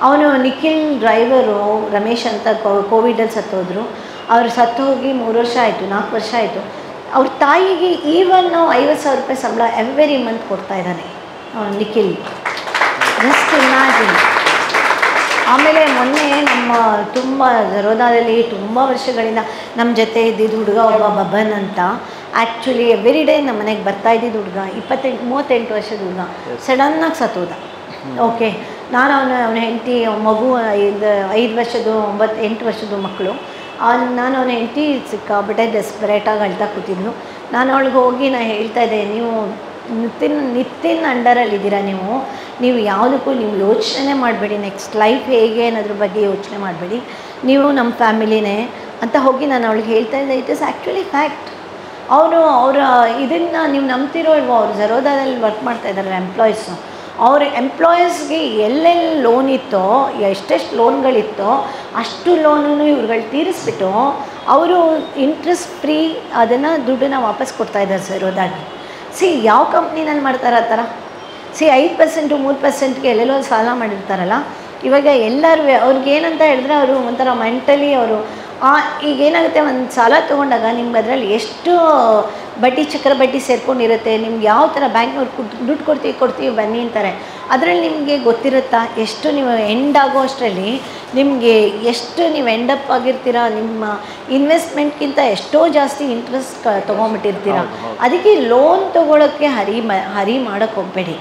ಅವನು ನಿಖಿಲ್ ಡ್ರೈವರು ರಮೇಶ್ ಅಂತ ಕೋವಿಡಲ್ಲಿ ಸತ್ತೋದ್ರು. ಅವ್ರು ಸತ್ತು ಹೋಗಿ 3 ವರ್ಷ ಆಯಿತು, 4 ವರ್ಷ ಆಯಿತು. ಅವ್ರ ತಾಯಿಗೆ ಈವನ್ 50,000 ರೂಪಾಯಿ ಸಂಬಳ ಎವ್ರಿ ಮಂತ್ ಕೊಡ್ತಾ ಇದ್ದಾನೆ ನಿಖಿಲ್. Just imagine. ಆಮೇಲೆ ಮೊನ್ನೆ ನಮ್ಮ ತುಂಬ ಝರೋದಾದಲ್ಲಿ ತುಂಬ ವರ್ಷಗಳಿಂದ ನಮ್ಮ ಜೊತೆ ಇದ್ದಿದ್ದು ಹುಡುಗ ಒಬ್ಬ ಬಬನ್ ಅಂತ, ಆ್ಯಕ್ಚುಲಿ ಎವ್ರಿ ಡೇ ನಮ್ಮ ಮನೆಗೆ ಬರ್ತಾ ಇದ್ದಿದ್ದು ಹುಡುಗ, 38 ವರ್ಷದ ಹುಡುಗ ಸಡನ್ನಾಗಿ ಸತ್ತೋದ. ಓಕೆ, ನಾನು ಅವನ ಹೆಂಡತಿ ಮಗು 5 ವರ್ಷದ್ದು 8 ವರ್ಷದ ಮಕ್ಕಳು. ನಾನು ಅವನ ಹೆಂಡತಿ ಸಿಕ್ಕಾಬಿಟ್ಟೆ ಡೆಸ್ಪರೇಟಾಗಿ ಅಳ್ತಾ ಕೂತಿದ್ನು. ನಾನು ಅವಳಿಗೆ ಹೋಗಿ ಹೇಳ್ತಾ ಇದ್ದೆ, ನೀವು ನಿತಿನ್ ಅಂಡರಲ್ಲಿದ್ದೀರಾ, ನೀವು ಯಾವುದಕ್ಕೂ ನೀವು ಯೋಚನೆ ಮಾಡಬೇಡಿ, ನೆಕ್ಸ್ಟ್ ಲೈಫ್ ಹೇಗೆ ಅನ್ನೋದ್ರ ಬಗ್ಗೆ ಯೋಚನೆ ಮಾಡಬೇಡಿ, ನೀವು ನಮ್ಮ ಫ್ಯಾಮಿಲಿನೇ ಅಂತ ಹೋಗಿ ನಾನು ಅವಳಿಗೆ ಹೇಳ್ತಾ ಇದ್ದೆ. It is actually fact. ಅವರ ಇದನ್ನು ನೀವು ನಂಬ್ತಿರೋ ಇಲ್ವೋ, ಅವ್ರು ಝರೋದಾದಲ್ಲಿ ವರ್ಕ್ ಮಾಡ್ತಾ ಇದ್ದಾರೆ ಎಂಪ್ಲಾಯೀಸು. ಅವ್ರ ಎಂಪ್ಲಾಯೀಸ್ಗೆ ಎಲ್ಲೆಲ್ಲಿ ಲೋನ್ ಇತ್ತೋ, ಎಷ್ಟೆಷ್ಟು ಲೋನ್ಗಳಿತ್ತೋ ಅಷ್ಟು ಲೋನನ್ನು ಇವ್ರುಗಳು ತೀರಿಸ್ಬಿಟ್ಟು ಅವರು ಇಂಟ್ರೆಸ್ಟ್ ಫ್ರೀ ಅದನ್ನು ದುಡ್ಡನ್ನು ವಾಪಸ್ ಕೊಡ್ತಾಯಿದ್ದಾರೆ ಝರೋದಾಗಿ. ಯಾವ ಕಂಪ್ನಿನಲ್ಲಿ ಮಾಡ್ತಾರೆ ಆ ಥರ? 5% 3%ಗೆ ಎಲ್ಲೆಲ್ಲೋ ಸಾಲ ಮಾಡಿರ್ತಾರಲ್ಲ. ಇವಾಗ ಎಲ್ಲರೂ ಅವ್ರಿಗೇನಂತ ಹೇಳಿದ್ರೆ ಅವರು ಒಂಥರ ಮೆಂಟಲಿ ಅವರು ಈಗೇನಾಗುತ್ತೆ, ಒಂದು ಸಾಲ ತೊಗೊಂಡಾಗ ನಿಮ್ಗೆ ಅದರಲ್ಲಿ ಎಷ್ಟು ಚಕ್ರ ಬಡ್ಡಿ ಸೇರ್ಕೊಂಡಿರುತ್ತೆ, ನಿಮ್ಗೆ ಯಾವ ಥರ ಬ್ಯಾಂಕ್ನವ್ರು ದುಡ್ಡು ಕೊಡ್ತೀವಿ ಬನ್ನಿ ಅಂತಾರೆ. ಅದರಲ್ಲಿ ನಿಮಗೆ ಗೊತ್ತಿರುತ್ತಾ ಎಷ್ಟು ನೀವು ಎಂಡ್ ಆಗೋ ಅಷ್ಟರಲ್ಲಿ ನಿಮಗೆ ಎಷ್ಟು ನೀವು ಎಂಡಪ್ ಆಗಿರ್ತೀರ, ನಿಮ್ಮ ಇನ್ವೆಸ್ಟ್ಮೆಂಟ್ಗಿಂತ ಎಷ್ಟೋ ಜಾಸ್ತಿ ಇಂಟ್ರೆಸ್ಟ್ ತೊಗೊಂಬಿಟ್ಟಿರ್ತೀರ. ಅದಕ್ಕೆ ಲೋನ್ ತೊಗೊಳೋಕ್ಕೆ ಹರಿ ಮಾಡೋಕ್ಕೆ ಹೋಗಬೇಡಿ.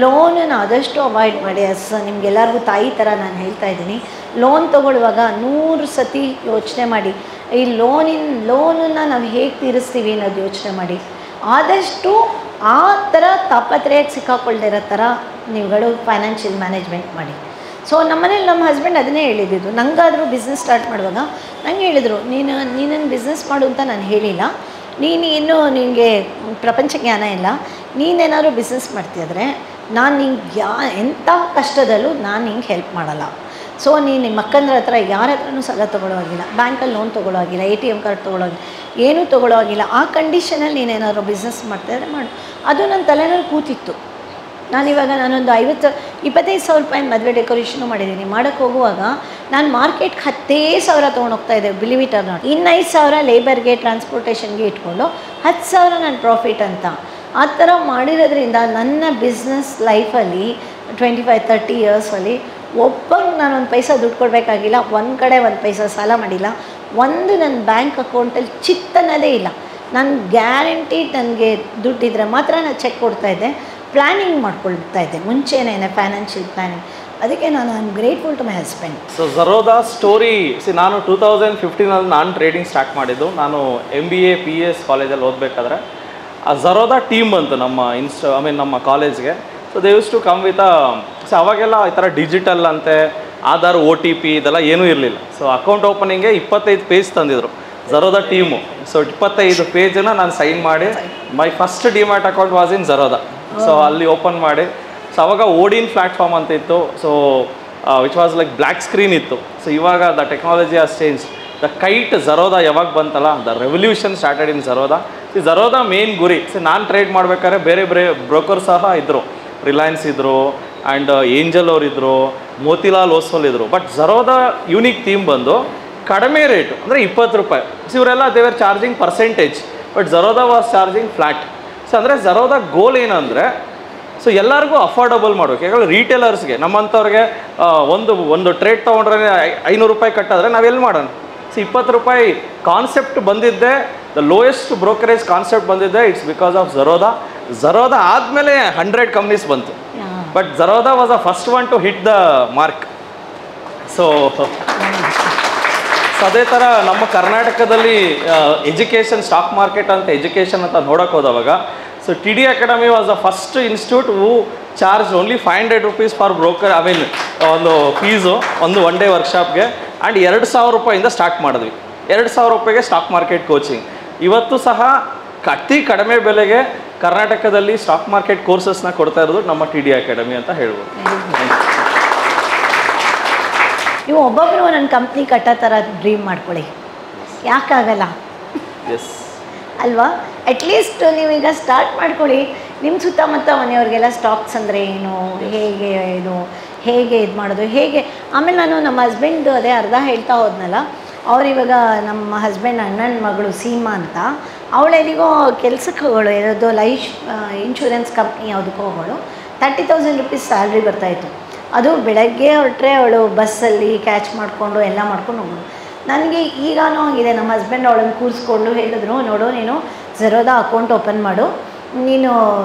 ಲೋನನ್ನು ಆದಷ್ಟು ಅವಾಯ್ಡ್ ಮಾಡಿ. ನಿಮಗೆಲ್ಲರಿಗೂ ತಾಯಿ ಥರ ನಾನು ಹೇಳ್ತಾ ಇದ್ದೀನಿ, ಲೋನ್ ತೊಗೊಳ್ಳುವಾಗ 100 ಸತಿ ಯೋಚನೆ ಮಾಡಿ. ಈ ಲೋನನ್ನು ನಾವು ಹೇಗೆ ತೀರಿಸ್ತೀವಿ ಅನ್ನೋದು ಯೋಚನೆ ಮಾಡಿ. ಆದಷ್ಟು ಆ ಥರ ತಾಪತ್ರಯಕ್ಕೆ ಸಿಕ್ಕಾಕೊಳ್ದೇ ಇರೋ ಥರ ನೀವುಗಳು ಫೈನಾನ್ಷಿಯಲ್ ಮ್ಯಾನೇಜ್ಮೆಂಟ್ ಮಾಡಿ. ಸೊ ನಮ್ಮನೇಲಿ ನಮ್ಮ ಹಸ್ಬೆಂಡ್ ಅದನ್ನೇ ಹೇಳಿದ್ದು. ನನಗಾದರೂ ಬಿಸ್ನೆಸ್ ಸ್ಟಾರ್ಟ್ ಮಾಡುವಾಗ ನಂಗೆ ಹೇಳಿದರು, ನೀನನ್ನು ಬಿಸ್ನೆಸ್ ಮಾಡು ಅಂತ ನಾನು ಹೇಳಿಲ್ಲ, ಇನ್ನೂ ನಿನಗೆ ಪ್ರಪಂಚ ಜ್ಞಾನ ಇಲ್ಲ, ನೀನೇನಾದ್ರು ಬಿಸ್ನೆಸ್ ಮಾಡ್ತಿದ್ರೆ ನಾನು ನಿಂಗೆ ಎಂಥ ಕಷ್ಟದಲ್ಲೂ ನಾನು ನಿಂಗೆ ಹೆಲ್ಪ್ ಮಾಡಲ್ಲ. ಸೊ ನಿಮ್ಮ ಅಕ್ಕಂದ್ರ ಹತ್ರ ಯಾರ ಹತ್ರನೂ ಸಾಲ ತೊಗೊಳ್ಳೋವಾಗಿಲ್ಲ, ಬ್ಯಾಂಕಲ್ಲಿ ಲೋನ್ ತೊಗೊಳ್ಳೋವಾಗಿಲ್ಲ, ATM ಕಾರ್ಡ್ ತೊಗೊಳ್ಳೋಗಿಲ್ಲ, ಏನೂ ತೊಗೊಳ್ಳೋವಾಗಿಲ್ಲ. ಆ ಕಂಡೀಷನಲ್ಲಿ ನೀನೇನಾದ್ರು ಬಿಸ್ನೆಸ್ ಮಾಡ್ತಾಯಿದ್ರೆ ಮಾಡು. ಅದು ನನ್ನ ತಲೆನಲ್ಲಿ ಕೂತಿತ್ತು. ನಾನೊಂದು 25,000 ರೂಪಾಯಿ ಮದುವೆ ಡೆಕೋರೇಷನು ಮಾಡಿದ್ದೀನಿ. ಮಾಡೋಕ್ಕೆ ಹೋಗುವಾಗ ನಾನು ಮಾರ್ಕೆಟ್ಗೆ 10,000 ತೊಗೊಂಡೋಗ್ತಾಯಿದ್ದೆ, ಬಿಲೀವ್ ಇಟ್ ಆರ್ ನಾಟ್. ಇನ್ನು 5,000 ಲೇಬರ್ಗೆ ಟ್ರಾನ್ಸ್ಪೋರ್ಟೇಷನ್ಗೆ ಇಟ್ಕೊಂಡು 10,000 ನನ್ನ ಪ್ರಾಫಿಟ್ ಅಂತ. ಆ ಥರ ಮಾಡಿರೋದ್ರಿಂದ ನನ್ನ ಬಿಸ್ನೆಸ್ ಲೈಫಲ್ಲಿ 25-30 ಇಯರ್ಸಲ್ಲಿ ಒಬ್ಬರು ನಾನು 1 ಪೈಸಾ ದುಡ್ಡು ಕೊಡಬೇಕಾಗಿಲ್ಲ, ಒಂದು ಕಡೆ 1 ಪೈಸಾ ಸಾಲ ಮಾಡಿಲ್ಲ, ನನ್ನ ಬ್ಯಾಂಕ್ ಅಕೌಂಟಲ್ಲಿ ಚಿತ್ತನ್ನೋದೇ ಇಲ್ಲ. ನಾನು ಗ್ಯಾರಂಟಿ ನನಗೆ ದುಡ್ಡಿದ್ರೆ ಮಾತ್ರ ನಾನು ಚೆಕ್ ಕೊಡ್ತಾಯಿದ್ದೆ. ಪ್ಲ್ಯಾನಿಂಗ್ ಮಾಡ್ಕೊಳ್ತಾ ಇದ್ದೆ ಮುಂಚೆನೇ ಫೈನಾನ್ಷಿಯಲ್ ಪ್ಲ್ಯಾನಿಂಗ್. ಅದಕ್ಕೆ ನಾನು I am grateful to my husband. So Zerodha story ನಾನು 2015 ನಾನು ಟ್ರೇಡಿಂಗ್ ಸ್ಟಾರ್ಟ್ ಮಾಡಿದ್ದು. ನಾನು MBA PS ಕಾಲೇಜಲ್ಲಿ ಓದಬೇಕಾದ್ರೆ ಆ ಝರೋದಾ ಟೀಮ್ ಬಂತು ನಮ್ಮ ನಮ್ಮ ಕಾಲೇಜ್ಗೆ. So they use to come with so ಅವಾಗೆಲ್ಲ ಈ ಥರ ಡಿಜಿಟಲ್ ಅಂತೆ ಆಧಾರ್ OTP ಇದೆಲ್ಲ ಏನೂ ಇರಲಿಲ್ಲ. ಸೊ ಅಕೌಂಟ್ ಓಪನಿಂಗ್ಗೆ 25 ಪೇಜ್ ತಂದಿದ್ರು ಝರೋದಾ ಟೀಮು. ಸೊ 25 ಪೇಜನ್ನು ನಾನು ಸೈನ್ ಮಾಡಿ my first demat account was in Zerodha. So ಅಲ್ಲಿ ಓಪನ್ ಮಾಡಿ, ಸೊ ಅವಾಗ ಓಡಿನ್ ಪ್ಲ್ಯಾಟ್ಫಾರ್ಮ್ ಅಂತ ಇತ್ತು. So which was like black screen ಇತ್ತು. ಸೊ ಇವಾಗ the technology as change. The kite Zerodha ಯಾವಾಗ ಬಂತಲ್ಲ, the revolution started in Zerodha. See Zerodha main ಗುರಿ, ಸಿ ನಾನು ಟ್ರೇಡ್ ಮಾಡ್ಬೇಕಾದ್ರೆ ಬೇರೆ ಬೇರೆ ಬ್ರೋಕರ್ ಸಹ ಇದ್ದರು. ರಿಲಯನ್ಸ್ ಇದ್ದರು ಆ್ಯಂಡ್ ಏಂಜಲ್ ಅವ್ರು ಇದ್ದರು, ಮೋತಿಲಾಲ್ ಓಸ್ವಾಲ್ ಇದ್ದರು. ಬಟ್ ಝರೋದಾ ಯೂನಿಕ್ ಥೀಮ್ ಬಂದು ಕಡಿಮೆ ರೇಟು, ಅಂದರೆ 20 ರೂಪಾಯಿ. ಸೊ ಇವರೆಲ್ಲ they were charging percentage, but Zerodha was charging flat. So ಅಂದರೆ ಝರೋದಾ ಗೋಲ್ ಏನಂದರೆ ಸೊ ಎಲ್ಲರಿಗೂ ಅಫೋರ್ಡಬಲ್ ಮಾಡಬೇಕು. ಯಾಕಂದರೆ ರೀಟೇಲರ್ಸ್ಗೆ ನಮ್ಮಂಥವ್ರಿಗೆ ಒಂದು ಟ್ರೇಡ್ ತೊಗೊಂಡ್ರೆ 500 ರೂಪಾಯಿ ಕಟ್ಟಿದ್ರೆ ನಾವೆಲ್ಲಿ ಮಾಡೋಣ? ಸೊ 20 ರೂಪಾಯಿ ಕಾನ್ಸೆಪ್ಟ್ ಬಂದಿದ್ದೆ, ದ ಲೋಯೆಸ್ಟ್ ಬ್ರೋಕರೇಜ್ ಕಾನ್ಸೆಪ್ಟ್ ಬಂದಿದ್ದೆ it's because of Zerodha. Zerodha ಆದಮೇಲೆ 100 ಕಂಪ್ನೀಸ್ ಬಂತು, but Zerodha was the first one to hit the mark. So ಅದೇ ಥರ ನಮ್ಮ ಕರ್ನಾಟಕದಲ್ಲಿ ಎಜುಕೇಷನ್ ಸ್ಟಾಕ್ ಮಾರ್ಕೆಟ್ ಅಂತ ಎಜುಕೇಷನ್ ಅಂತ ನೋಡೋಕೆ ಹೋದವಾಗ, so TD academy was the first institute who charge only 500 rupees for broker. I mean ಒಂದು ಫೀಸು ಒನ್ ಡೇ ವರ್ಕ್ಶಾಪ್ಗೆ. ಆ್ಯಂಡ್ 2000 ರೂಪಾಯಿಂದ ಸ್ಟಾರ್ಟ್ ಮಾಡಿದ್ವಿ. 2000 ರೂಪಾಯಿಗೆ ಸ್ಟಾಕ್ ಮಾರ್ಕೆಟ್ ಕೋಚಿಂಗ್. ಇವತ್ತು ಸಹ ಅತಿ ಕಡಿಮೆ ಬೆಲೆಗೆ ಕರ್ನಾಟಕದಲ್ಲಿ ಸ್ಟಾಕ್ ಮಾರ್ಕೆಟ್ ಕೋರ್ಸಸ್ನ ಕೊಡ್ತಾ ಇರೋದು ನಮ್ಮ TD ಅಕಾಡೆಮಿ ಅಂತ ಹೇಳ್ಬೋದು. ನೀವು ಒಬ್ಬೊಬ್ಬರು ನನ್ನ ಕಂಪ್ನಿ ಕಟ್ಟೋ ಥರ ಡ್ರೀಮ್ ಮಾಡ್ಕೊಳ್ಳಿ, ಯಾಕಾಗಲ್ಲ? ಎಸ್ ಅಲ್ವಾ? ಅಟ್ಲೀಸ್ಟ್ ನೀವೀಗ ಸ್ಟಾರ್ಟ್ ಮಾಡ್ಕೊಳ್ಳಿ. ನಿಮ್ಮ ಸುತ್ತಮುತ್ತ ಮನೆಯವ್ರಿಗೆಲ್ಲ ಸ್ಟಾಕ್ಸ್ ಅಂದರೆ ಏನು, ಹೇಗೆ ಇದು ಮಾಡೋದು, ಹೇಗೆ. ಆಮೇಲೆ ನಾನು ನಮ್ಮ ಹಸ್ಬೆಂಡ್ ಅದೇ ಅರ್ಧ ಹೇಳ್ತಾ ಹೋದ್ನಲ್ಲ, ಅವರಿವಾಗ ನಮ್ಮ ಹಸ್ಬೆಂಡ್ ಅಣ್ಣನ ಮಗಳು ಸೀಮಾ ಅಂತ, ಅವಳೆಲ್ಲಿಗೋ ಕೆಲಸಕ್ಕೆ ಹೋಗೋಳು, ಯಾವುದೋ ಲೈಫ್ ಇನ್ಶೂರೆನ್ಸ್ ಕಂಪ್ನಿ ಯಾವುದಕ್ಕೂ ಹೋಗೋಳು. 30,000 ರೂಪೀಸ್ ಸ್ಯಾಲ್ರಿ ಬರ್ತಾಯಿತ್ತು. ಅದು ಬೆಳಗ್ಗೆ ಹೊರಟ್ರೆ ಅವಳು ಬಸ್ಸಲ್ಲಿ ಕ್ಯಾಚ್ ಮಾಡಿಕೊಂಡು ಎಲ್ಲ ಮಾಡ್ಕೊಂಡು ಹೋಗೋಳು. ನನಗೆ ಈಗಾನೂ ಆಗಿದೆ, ನಮ್ಮ ಹಸ್ಬೆಂಡ್ ಅವಳನ್ನು ಕೂರಿಸ್ಕೊಂಡು ಹೇಳಿದ್ರು, ನೋಡು ನೀನು ಝರೋದಾ ಅಕೌಂಟ್ ಓಪನ್ ಮಾಡು, ನೀನು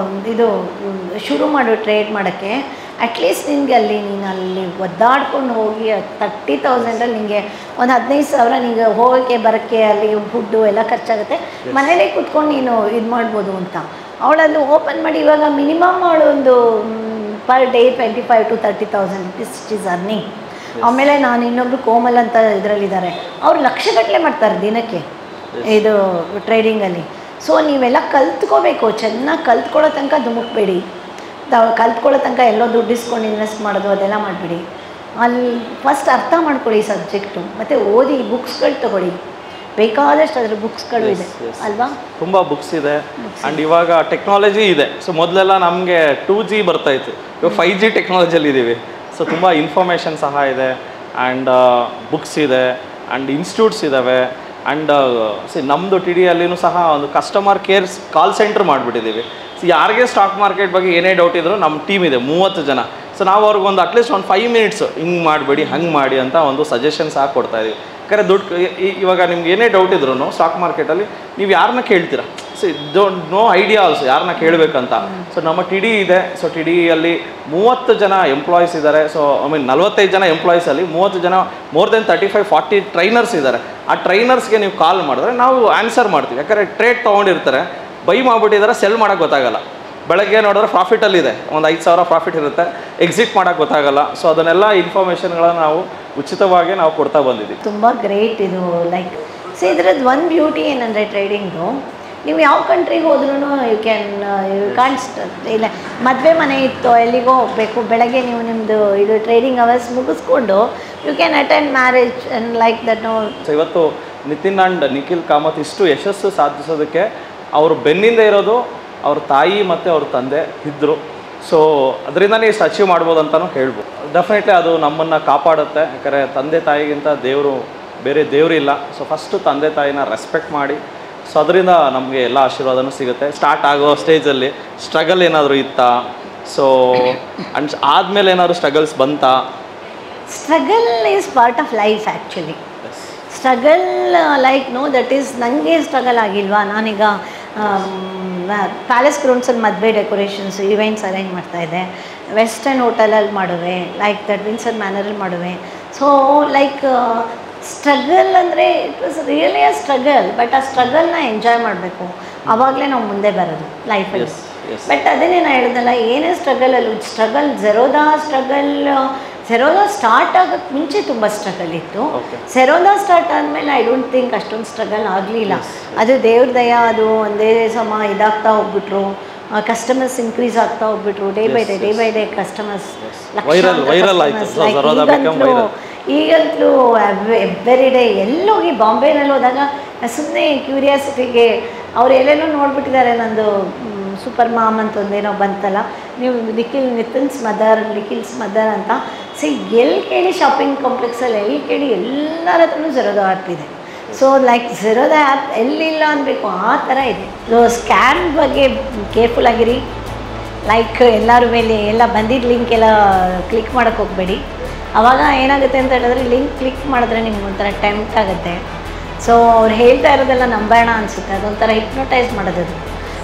ಇದು ಶುರು ಮಾಡು ಟ್ರೇಡ್ ಮಾಡೋಕ್ಕೆ. ಅಟ್ಲೀಸ್ಟ್ ನಿನಗೆ ನೀನು ಅಲ್ಲಿ ಒದ್ದಾಡ್ಕೊಂಡು ಹೋಗಿ 30,000ಅಲ್ಲಿ ನಿನಗೆ ಒಂದು 15,000 ನಿನಗೆ ಹೋಗೋಕ್ಕೆ ಬರೋಕ್ಕೆ, ಅಲ್ಲಿ ಫುಡ್ಡು ಎಲ್ಲ ಖರ್ಚಾಗುತ್ತೆ, ಮನೇಲೇ ಕೂತ್ಕೊಂಡು ನೀನು ಇದು ಮಾಡ್ಬೋದು ಅಂತ. ಅವಳಲ್ಲಿ ಓಪನ್ ಮಾಡಿ ಇವಾಗ ಮಿನಿಮಮ್ ಅವಳು ಒಂದು per day 25,000 to 30,000 rupees is earning. ಆಮೇಲೆ ನಾನು ಇನ್ನೊಬ್ರು ಕೋಮಲ್ ಅಂತ ಇದರಲ್ಲಿದ್ದಾರೆ, ಅವ್ರು ಲಕ್ಷಗಟ್ಟಲೆ ಮಾಡ್ತಾರೆ ದಿನಕ್ಕೆ ಇದು ಟ್ರೇಡಿಂಗಲ್ಲಿ. ಸೊ ನೀವೆಲ್ಲ ಕಲ್ತ್ಕೋಬೇಕು, ಚೆನ್ನಾಗಿ ಕಲ್ತ್ಕೊಳ್ಳೋ ತನಕ ಧುಮುಕ್ಬೇಡಿ. ಕಲ್ತ್ಕೊಳ್ಳೋ ತನಕ ಎಲ್ಲೋ ದುಡ್ಡು ಇಸ್ಕೊಂಡು ಇನ್ವೆಸ್ಟ್ ಮಾಡೋದು ಅದೆಲ್ಲ ಮಾಡಿಬಿಡಿ. ಅಲ್ಲಿ ಫಸ್ಟ್ ಅರ್ಥ ಮಾಡ್ಕೊಳ್ಳಿ ಸಬ್ಜೆಕ್ಟು, ಮತ್ತು ಓದಿ ಬುಕ್ಸ್ಗಳು ತೊಗೊಳ್ಳಿ, ಬೇಕಾದಷ್ಟು ಅದ್ರ ಬುಕ್ಸ್ಗಳು ಇದೆ ಅಲ್ವಾ? ತುಂಬ ಬುಕ್ಸ್ ಇದೆ. ಆ್ಯಂಡ್ ಇವಾಗ ಟೆಕ್ನಾಲಜಿ ಇದೆ. ಸೊ ಮೊದಲೆಲ್ಲ ನಮಗೆ 2G ಬರ್ತಾಯಿತ್ತು, ಇವಾಗ 5G ಟೆಕ್ನಾಲಜಿಯಲ್ಲಿ ಇದ್ದೀವಿ. ಸೊ ತುಂಬ ಇನ್ಫಾರ್ಮೇಷನ್ ಸಹ ಇದೆ, ಆ್ಯಂಡ್ ಬುಕ್ಸ್ ಇದೆ, ಆ್ಯಂಡ್ ಇನ್ಸ್ಟಿಟ್ಯೂಟ್ಸ್ ಇದ್ದಾವೆ. ಆ್ಯಂಡ್ ನಮ್ಮದು TDಯಲ್ಲಿನೂ ಸಹ ಒಂದು ಕಸ್ಟಮರ್ ಕೇರ್ಸ್ ಕಾಲ್ ಸೆಂಟ್ರ್ ಮಾಡಿಬಿಟ್ಟಿದ್ದೀವಿ. ಸೊ ಯಾರಿಗೆ ಸ್ಟಾಕ್ ಮಾರ್ಕೆಟ್ ಬಗ್ಗೆ ಏನೇ ಡೌಟ್ ಇದ್ದರೂ ನಮ್ಮ ಟೀಮ್ ಇದೆ 30 ಜನ. ಸೊ ನಾವು ಅವ್ರಿಗೊಂದು ಅಟ್ಲೀಸ್ಟ್ ಒಂದು 5 ಮಿನಿಟ್ಸ್ ಹಿಂಗೆ ಮಾಡಬೇಡಿ ಹಂಗೆ ಮಾಡಿ ಅಂತ ಒಂದು ಸಜೆಷನ್ ಸಹ ಕೊಡ್ತಾಯಿದ್ದೀವಿ. ಯಾಕಂದರೆ ದುಡ್ಡು ಇವಾಗ ನಿಮ್ಗೆ ಏನೇ ಡೌಟ್ ಇದ್ರೂ ಸ್ಟಾಕ್ ಮಾರ್ಕೆಟಲ್ಲಿ ನೀವು ಯಾರನ್ನ ಕೇಳ್ತೀರಾ? ಸೊ ನೋ ಐಡಿಯಾ ಆಲ್ಸೋ ಯಾರನ್ನ ಕೇಳಬೇಕಂತ. ಸೊ ನಮ್ಮ TD ಇದೆ. ಸೊ TDಯಲ್ಲಿ 30 ಜನ ಎಂಪ್ಲಾಯೀಸ್ ಇದ್ದಾರೆ. ಸೊ ಐ ಮೀನ್ 45 ಜನ ಎಂಪ್ಲಾಯೀಸಲ್ಲಿ 30 ಜನ ಮೋರ್ ದೆನ್ 35-40 ಟ್ರೈನರ್ಸ್ ಇದ್ದಾರೆ. ಆ ಟ್ರೈನರ್ಸ್ಗೆ ನೀವು ಕಾಲ್ ಮಾಡಿದ್ರೆ ನಾವು ಆನ್ಸರ್ ಮಾಡ್ತೀವಿ. ಯಾಕಂದರೆ ಟ್ರೇಡ್ ತೊಗೊಂಡಿರ್ತಾರೆ, ಬೈ ಮಾಡಿಬಿಟ್ಟಿದ್ದಾರೆ, ಸೆಲ್ ಮಾಡೋಕ್ಕೆ ಗೊತ್ತಾಗಲ್ಲ. ಬೆಳಗ್ಗೆ ನೋಡಿದ್ರೆ ಪ್ರಾಫಿಟಲ್ಲಿದೆ, ಒಂದು 5,000 ಪ್ರಾಫಿಟ್ ಇರುತ್ತೆ, ಎಕ್ಸಿಟ್ ಮಾಡೋಕ್ಕೆ ಗೊತ್ತಾಗಲ್ಲ. ಸೊ ಅದನ್ನೆಲ್ಲ ಇನ್ಫಾರ್ಮೇಷನ್ಗಳನ್ನ ನಾವು ಉಚಿತವಾಗಿ ನಾವು ಕೊಡ್ತಾ ಬಂದಿದ್ದೀವಿ. ತುಂಬ ಗ್ರೇಟ್ ಇದು. ಲೈಕ್ ಸೊ ಇದ್ರದ್ದು ಒಂದು ಬ್ಯೂಟಿ ಏನಂದರೆ ಟ್ರೇಡಿಂಗು, ನೀವು ಯಾವ ಕಂಟ್ರಿಗೆ ಹೋದ್ರೂ ಯು ಕಾಂಟ್ ಇಲ್ಲ. ಮದುವೆ ಮನೆ ಇತ್ತು, ಎಲ್ಲಿಗೋ ಹೋಗಬೇಕು, ಬೆಳಗ್ಗೆ ನೀವು ನಿಮ್ಮದು ಇದು ಟ್ರೇಡಿಂಗ್ ಅವರ್ಸ್ ಮುಗಿಸ್ಕೊಂಡು you can attend marriage and like that. No so ಇವತ್ತು ನಿತಿನ್ ಆ್ಯಂಡ್ ನಿಖಿಲ್ ಕಾಮತ್ ಇಷ್ಟು ಯಶಸ್ಸು ಸಾಧಿಸೋದಕ್ಕೆ ಅವರು ಬೆನ್ನಿಂದ ಇರೋದು ಅವ್ರ ತಾಯಿ ಮತ್ತು ಅವ್ರ ತಂದೆ ಇದ್ದರು. ಸೊ ಅದರಿಂದನೇ ಇಷ್ಟು ಅಚೀವ್ ಮಾಡ್ಬೋದು ಅಂತಲೂ ಹೇಳ್ಬೋದು. ಡೆಫಿನೆಟ್ಲಿ ಅದು ನಮ್ಮನ್ನು ಕಾಪಾಡುತ್ತೆ. ಯಾಕಂದರೆ ತಂದೆ ತಾಯಿಗಿಂತ ಬೇರೆ ದೇವರು ಇಲ್ಲ. ಸೊ ಫಸ್ಟು ತಂದೆ ತಾಯಿನ ರೆಸ್ಪೆಕ್ಟ್ ಮಾಡಿ, ಸೊ ಅದರಿಂದ ನಮಗೆ ಎಲ್ಲ ಆಶೀರ್ವಾದನೂ ಸಿಗುತ್ತೆ. ಸ್ಟಾರ್ಟ್ ಆಗೋ ಸ್ಟೇಜಲ್ಲಿ ಸ್ಟ್ರಗಲ್ ಏನಾದರೂ ಇತ್ತಾ? ಸೊ ಅಂಡ್ ಆದಮೇಲೆ ಏನಾದರೂ ಸ್ಟ್ರಗಲ್ಸ್ ಬಂತಾ? Struggle is part of life actually. Struggle like no that is ನನಗೆ ಸ್ಟ್ರಗಲ್ ಆಗಿಲ್ವಾ? ನಾನೀಗ ಪ್ಯಾಲೇಸ್ ಗ್ರೌಂಡ್ಸಲ್ಲಿ ಮದುವೆ ಡೆಕೋರೇಷನ್ಸ್ ಇವೆಂಟ್ಸ್ ಅರೇಂಜ್ ಮಾಡ್ತಾಯಿದ್ದೆ. ವೆಸ್ಟರ್ನ್ ಹೋಟೆಲಲ್ಲಿ ಮಾಡುವೆ, ಲೈಕ್ ದಟ್ ವಿನ್ಸನ್ ಮ್ಯಾನರಲ್ಲಿ ಮಾಡುವೆ. ಸೊ ಲೈಕ್ ಸ್ಟ್ರಗಲ್ ಅಂದರೆ it was really a struggle, but ಆ ಸ್ಟ್ರಗಲ್ನ ಎಂಜಾಯ್ ಮಾಡಬೇಕು, ಆವಾಗಲೇ ನಾವು ಮುಂದೆ ಬರೋದು ಲೈಫಲ್ಲಿ. ಬಟ್ ಅದನ್ನೇ ನಾನು ಹೇಳಿದ್ನಲ್ಲ, ಏನೇ ಸ್ಟ್ರಗಲ್ ಸೆರೋದಾ ಸ್ಟಾರ್ಟ್ ಆಗೋಕ್ಕೆ ಮುಂಚೆ ತುಂಬ ಸ್ಟ್ರಗಲ್ ಇತ್ತು. ಸೆರೋದಾ ಸ್ಟಾರ್ಟ್ ಆದಮೇಲೆ ಐ ಡೋಂಟ್ ಥಿಂಕ್ ಅಷ್ಟೊಂದು ಸ್ಟ್ರಗಲ್ ಆಗಲಿಲ್ಲ. ಅದು ದೇವ್ರ ದಯ, ಅದು ಒಂದೇ ಸಮ ಇದಾಗ್ತಾ ಹೋಗ್ಬಿಟ್ರು, ಕಸ್ಟಮರ್ಸ್ ಇನ್ಕ್ರೀಸ್ ಆಗ್ತಾ ಹೋಗ್ಬಿಟ್ರು, ಡೇ ಬೈ ಡೇ ಕಸ್ಟಮರ್ಸ್. ಈಗಂತೂ ಎವ್ರಿ ಡೇ ಎಲ್ಲೋಗಿ ಬಾಂಬೆನಲ್ಲಿ ಹೋದಾಗ ಸುಮ್ಮನೆ ಕ್ಯೂರಿಯಾಸಿಟಿಗೆ ಅವ್ರು ಎಲ್ಲೆಲ್ಲೋ ನೋಡ್ಬಿಟ್ಟಿದ್ದಾರೆ. ನಂದು ಸೂಪರ್ ಮಾಮ್ ಅಂತ ಒಂದೇನೋ ಬಂತಲ್ಲ, ನೀವು ನಿಖಿಲ್ಸ್ ಮದರ್ ಅಂತ. ಸಿ ಎಲ್ಲಿ ಕೇಳಿ ಶಾಪಿಂಗ್ ಕಾಂಪ್ಲೆಕ್ಸಲ್ಲಿ ಎಲ್ಲಿ ಕೇಳಿ ಎಲ್ಲರ ಹತ್ರನೂ ಝೆರೋದಾ ಆ್ಯಪ್ ಇದೆ. ಸೊ ಲೈಕ್ ಝೆರೋದಾ ಆ್ಯಪ್ ಎಲ್ಲಿಲ್ಲ ಅನ್ಬೇಕು ಆ ಥರ ಇದೆ. ಸೊ ಸ್ಕ್ಯಾಮ್ ಬಗ್ಗೆ ಕೇರ್ಫುಲ್ ಆಗಿರಿ. ಲೈಕ್ ಎಲ್ಲರ ಮೇಲೆ ಎಲ್ಲ ಬಂದಿದ್ದ ಲಿಂಕ್ ಎಲ್ಲ ಕ್ಲಿಕ್ ಮಾಡೋಕ್ಕೆ ಹೋಗಬೇಡಿ. ಆವಾಗ ಏನಾಗುತ್ತೆ ಅಂತ ಹೇಳಿದ್ರೆ, ಲಿಂಕ್ ಕ್ಲಿಕ್ ಮಾಡಿದ್ರೆ ನಿಮ್ಗೆ ಒಂಥರ ಟೆಂಪ್ಟ್ ಆಗುತ್ತೆ. ಸೊ ಅವ್ರು ಹೇಳ್ತಾ ಇರೋದೆಲ್ಲ ನಂಬೋಣ ಅನಿಸುತ್ತೆ. ಅದೊಂಥರ ಹಿಪ್ನೋಟೈಸ್ ಮಾಡೋದು.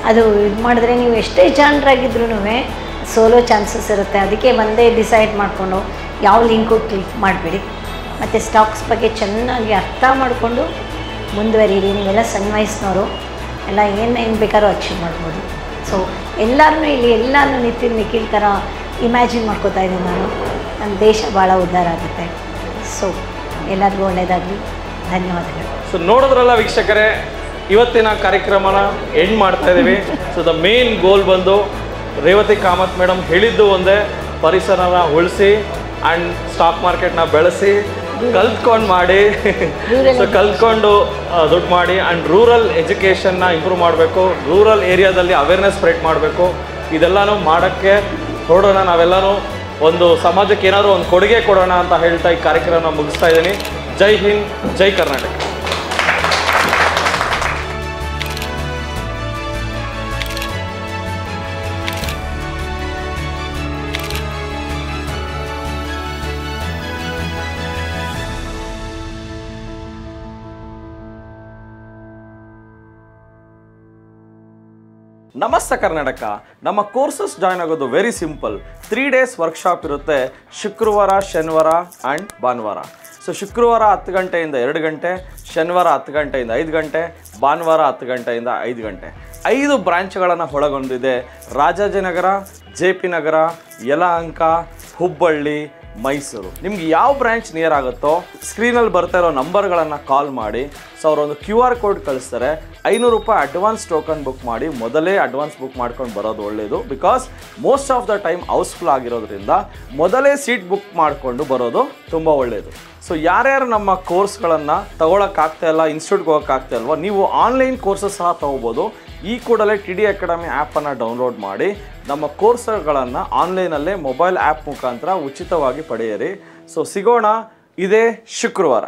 ಅದು ಇದು ಮಾಡಿದ್ರೆ ನೀವು ಎಷ್ಟೇ ಜನರಾಗಿದ್ರೂ ಸೋಲೋ ಚಾನ್ಸಸ್ ಇರುತ್ತೆ. ಅದಕ್ಕೆ ಒಂದೇ ಡಿಸೈಡ್ ಮಾಡಿಕೊಂಡು ಯಾವ ಲಿಂಕು ಕ್ಲಿಕ್ ಮಾಡಬೇಡಿ. ಮತ್ತು ಸ್ಟಾಕ್ಸ್ ಬಗ್ಗೆ ಚೆನ್ನಾಗಿ ಅರ್ಥ ಮಾಡಿಕೊಂಡು ಮುಂದುವರಿಯಿರಿ. ನೀವೆಲ್ಲ ಸಣ್ಣ ವಯಸ್ಸಿನವರು, ಎಲ್ಲ ಏನು ಬೇಕಾದ್ರೂ ಅಚೀವ್ ಮಾಡ್ಬೋದು. ಸೊ ಎಲ್ಲರೂ ನಿಖಿಲ್ ಥರ ಇಮ್ಯಾಜಿನ್ ಮಾಡ್ಕೋತಾ ಇದ್ದೀನಿ ನಾನು. ನಮ್ಮ ದೇಶ ಭಾಳ ಉದ್ಧಾರ ಆಗುತ್ತೆ. ಸೊ ಎಲ್ಲರಿಗೂ ಒಳ್ಳೆಯದಾಗಲಿ. ಧನ್ಯವಾದಗಳು. ಸೊ ನೋಡಿದ್ರಲ್ಲ ವೀಕ್ಷಕರೇ, ಇವತ್ತಿನ ಕಾರ್ಯಕ್ರಮನ ಎಂಡ್ ಮಾಡ್ತಾ ಇದ್ದೀವಿ. ಸೊ ದ ಮೇನ್ ಗೋಲ್ ಬಂದು ರೇವತಿ ಕಾಮತ್ ಮೇಡಮ್ ಹೇಳಿದ್ದು ಒಂದೇ, ಪರಿಸರನ ಉಳಿಸಿ ಆ್ಯಂಡ್ ಸ್ಟಾಕ್ ಮಾರ್ಕೆಟ್ನ ಬೆಳೆಸಿ ಕಲ್ತ್ಕೊಂಡು ದುಡ್ಡು ಮಾಡಿ ಆ್ಯಂಡ್ ರೂರಲ್ ಎಜುಕೇಷನ್ನ ಇಂಪ್ರೂವ್ ಮಾಡಬೇಕು, ರೂರಲ್ ಏರಿಯಾದಲ್ಲಿ ಅವೇರ್ನೆಸ್ ಸ್ಪ್ರೆಡ್ ಮಾಡಬೇಕು. ಇದೆಲ್ಲನೂ ಮಾಡೋಕ್ಕೆ ಹೊರಡೋಣ. ನಾವೆಲ್ಲರೂ ಒಂದು ಸಮಾಜಕ್ಕೆ ಏನಾದರೂ ಒಂದು ಕೊಡುಗೆ ಕೊಡೋಣ ಅಂತ ಹೇಳ್ತಾ ಈ ಕಾರ್ಯಕ್ರಮನ ಮುಗಿಸ್ತಾ ಇದ್ದೀನಿ. ಜೈ ಹಿಂದ್, ಜೈ ಕರ್ನಾಟಕ. ನಮಸ್ತೆ ಕರ್ನಾಟಕ. ನಮ್ಮ ಕೋರ್ಸಸ್ ಜಾಯ್ನ್ ಆಗೋದು ವೆರಿ ಸಿಂಪಲ್. 3 days ವರ್ಕ್ಶಾಪ್ ಇರುತ್ತೆ, ಶುಕ್ರವಾರ, ಶನಿವಾರ ಆ್ಯಂಡ್ ಭಾನುವಾರ. ಸೊ ಶುಕ್ರವಾರ 10 ಗಂಟೆಯಿಂದ 2 ಗಂಟೆ, ಶನಿವಾರ 10 ಗಂಟೆಯಿಂದ 5 ಗಂಟೆ, ಭಾನುವಾರ 10 ಗಂಟೆಯಿಂದ 5 ಗಂಟೆ. 5 ಬ್ರಾಂಚ್ಗಳನ್ನು ಒಳಗೊಂಡಿದೆ. ರಾಜಾಜಿನಗರ, JP ನಗರ, ಯಲಹಂಕ, ಹುಬ್ಬಳ್ಳಿ, ಮೈಸೂರು. ನಿಮ್ಗೆ ಯಾವ ಬ್ರಾಂಚ್ ನಿಯರ್ ಆಗುತ್ತೋ ಸ್ಕ್ರೀನಲ್ಲಿ ಬರ್ತಾ ಇರೋ ನಂಬರ್ಗಳನ್ನು ಕಾಲ್ ಮಾಡಿ. ಸೊ ಅವರೊಂದು QR ಕೋಡ್ ಕಳಿಸ್ತಾರೆ. 500 ರೂಪಾಯಿ ಅಡ್ವಾನ್ಸ್ ಟೋಕನ್ ಬುಕ್ ಮಾಡಿ. ಮೊದಲೇ ಅಡ್ವಾನ್ಸ್ ಬುಕ್ ಮಾಡ್ಕೊಂಡು ಬರೋದು ಒಳ್ಳೆಯದು. Because most of the time housefull ಆಗಿರೋದ್ರಿಂದ ಮೊದಲೇ ಸೀಟ್ ಬುಕ್ ಮಾಡಿಕೊಂಡು ಬರೋದು ತುಂಬ ಒಳ್ಳೆಯದು. ಸೊ ಯಾರ್ಯಾರು ನಮ್ಮ ಕೋರ್ಸ್ಗಳನ್ನು ತಗೊಳಕ್ಕಾಗ್ತಾ ಇಲ್ಲ, ಇನ್ಸ್ಟಿಟ್ಯೂಟ್ಗೆ ಹೋಗೋಕ್ಕಾಗ್ತಾ ಇಲ್ವೋ, ನೀವು ಆನ್ಲೈನ್ ಕೋರ್ಸಸ್ ಸಹ ತೊಗೋಬೋದು. ಈ ಕೂಡಲೇ TD ಅಕಾಡೆಮಿ ಆ್ಯಪನ್ನು ಡೌನ್ಲೋಡ್ ಮಾಡಿ ನಮ್ಮ ಕೋರ್ಸ್ಗಳನ್ನು ಆನ್ಲೈನಲ್ಲೇ ಮೊಬೈಲ್ ಆ್ಯಪ್ ಮುಖಾಂತರ ಉಚಿತವಾಗಿ ಪಡೆಯಿರಿ. ಸೊ ಸಿಗೋಣ ಇದೇ ಶುಕ್ರವಾರ.